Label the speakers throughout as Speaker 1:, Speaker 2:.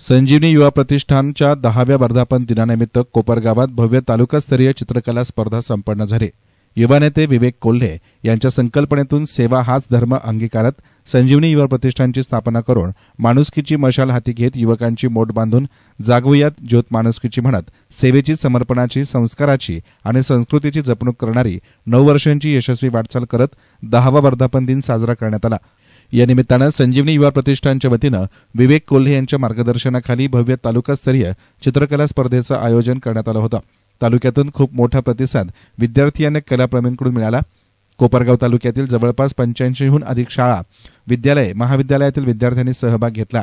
Speaker 1: संजीवनी युवा प्रतिष्ठानच्या 10व्या वर्धापन दिनानिमित्त कोपरगावात भव्य तालुकास्तरीय चित्रकला स्पर्धा संपन्न झाली। युवा नेते विवेक कोल्हे यांच्या संकल्पनेतून सेवा हाच धर्म अंगीकारत संजीवनी युवा प्रतिष्ठानची स्थापना करून माणुसकीची मशाल हाती घेत युवकांची मोठ बांधून जागवूयात ज्योत माणुसकीची म्हणत सेवेची, समर्पणाची, संस्काराची आणि संस्कृतीची जपणूक करणारी 9 वर्षांची यशस्वी वाटचाल करत 10वा वर्धापन दिन साजरा करण्यात आला। या निमित्तानं संजीवनी युवा प्रतिष्ठानच्या वतीनं विवेक कोल्हे यांच्या मार्गदर्शनाखाली भव्य तालुकास्तरीय चित्रकला स्पर्धेचं आयोजन करण्यात आलं होतं। तालुक्यातून खूप मोठा प्रतिसाद विद्यार्थी आणि कलाप्रेमींकडून मिळाला। कोपरगाव तालुक्यातील जवळपास 85हून अधिक शाळा, विद्यालय, महाविद्यालयातील विद्यार्थ्यांनी सहभाग घेतला।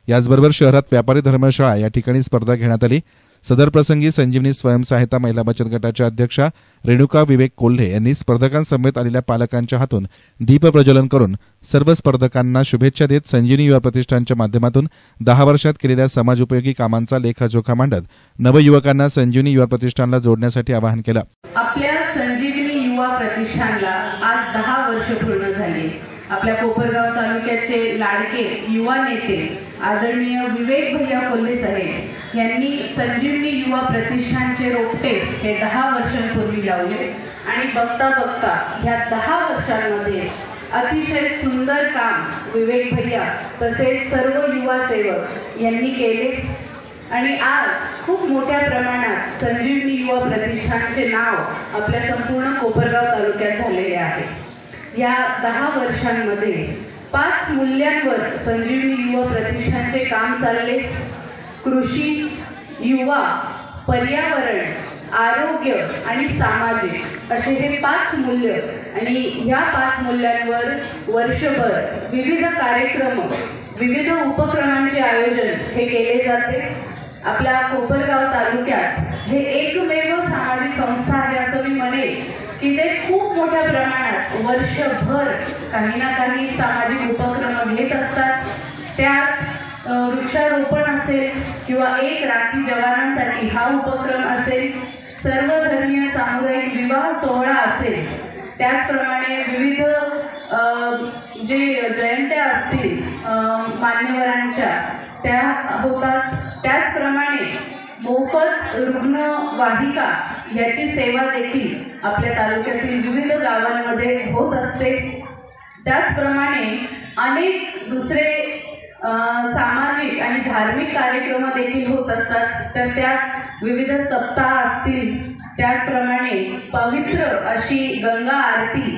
Speaker 1: याचबरोबर शहरात व्यापारी धर्मशाळा या ठिकाणी स्पर्धा घेण्यात आली। सदर प्रसंगी संजीवनी स्वयंसहायता महिला बचत गटाच्या अध्यक्षा रेणुका विवेक कोल्हे यांनी स्पर्धकांसमवेत आलेल्या पालकांच्या हातून दीप प्रज्वलन करून सर्व स्पर्धकांना शुभेच्छा देत संजीवनी युवा प्रतिष्ठानच्या माध्यमातून 10 वर्षात केलेल्या समाजोपयोगी कामांचा लेखाजोखा मांडत नवयुवकांना संजीवनी युवा प्रतिष्ठानला जोडण्यासाठी आवाहन केलं।
Speaker 2: आपल्या संजीवनी युवा प्रतिष्ठानला आज 10 वर्ष पूर्ण झाली। आपल्या कोपरगाव तालुक्याचे लाडके युवा नेते आदरणीय विवेक भैया कोल्हे साहेब यांनी संजीवनी युवा प्रतिष्ठानचे रोपटे हे 10 वर्षांपूर्वी लावले आणि बघता बघता ह्या 10 वर्षांमध्ये अतिशय सुंदर काम विवेक भैया तसेच सर्व युवा सेवक यांनी केले आणि आज खूप मोठ्या प्रमाणात संजीवनी युवा प्रतिष्ठानचे नाव आपल्या संपूर्ण कोपरगाव तालुक्यात झालेले आहे। या 10 वर्षांमध्ये 5 मूल्यांवर संजीवनी युवा प्रतिष्ठानचे काम चालले। कृषी, युवा, पर्यावरण, आरोग्य आणि सामाजिक असे हे 5 मूल्य आणि या 5 मूल्यांवर वर्षभर विविध कार्यक्रम, विविध उपक्रमांचे आयोजन हे केले जाते। आपल्या कोपरगाव तालुक्यात हे एकमेव सामाजिक संस्था आहे असं मी म्हणेन की ते खूप मोठ्या प्रमाणात वर्षभर काही ना काही सामाजिक उपक्रम घेत असतात। त्यात वृक्षारोपण असेल किंवा एक राखी जवानांसाठी हा उपक्रम असेल, सर्वधर्मीय सामुदायिक विवाह सोहळा असेल, त्याचप्रमाणे विविध जे जयंत्या असतील मान्यवरांच्या त्या होतात। त्याचप्रमाणे मोफत रुग्णवाहिका याची सेवा देखील आपल्या तालुक्यातील विविध गावांमध्ये होत असते। त्याचप्रमाणे अनेक दुसरे सामाजिक आणि धार्मिक कार्यक्रम देखील होत असतात। तर त्यात विविध सप्ताह असतील, त्याचप्रमाणे पवित्र अशी गंगा आरती,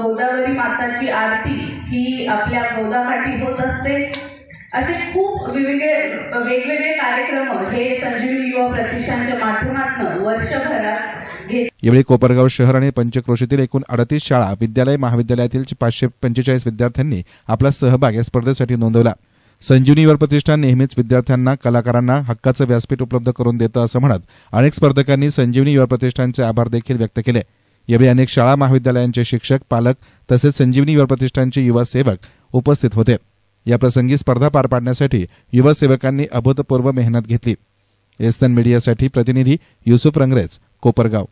Speaker 2: गोदावरी माताची आरती ही आपल्या गोदाकाठी होत असते। असे खूप वेगवेगळे कार्यक्रम हे संजीवनी युवा प्रतिष्ठानच्या माध्यमातून वर्षभरात
Speaker 1: यावेळी कोपरगाव शहर आणि पंचक्रोशीतील एकूण 38 शाळा, विद्यालय, महाविद्यालयातील 545 विद्यार्थ्यांनी आपला सहभाग या स्पर्धेसाठी नोंदवला। संजीवनी युवा प्रतिष्ठान नेहमीच विद्यार्थ्यांना, कलाकारांना हक्काचं व्यासपीठ उपलब्ध करून देतं असं म्हणत अनेक स्पर्धकांनी संजीवनी युवा प्रतिष्ठानचे आभार देखील व्यक्त केले। यावेळी अनेक शाळा, महाविद्यालयांचे शिक्षक, पालक तसेच संजीवनी युवा प्रतिष्ठानचे युवा सेवक उपस्थित होते। या प्रसंगी स्पर्धा पार पाडण्यासाठी युवा सेवकांनी अभूतपूर्व मेहनत घेतली। एसन मीडियासाठी प्रतिनिधी युसुफ रंगरेज, कोपरगाव।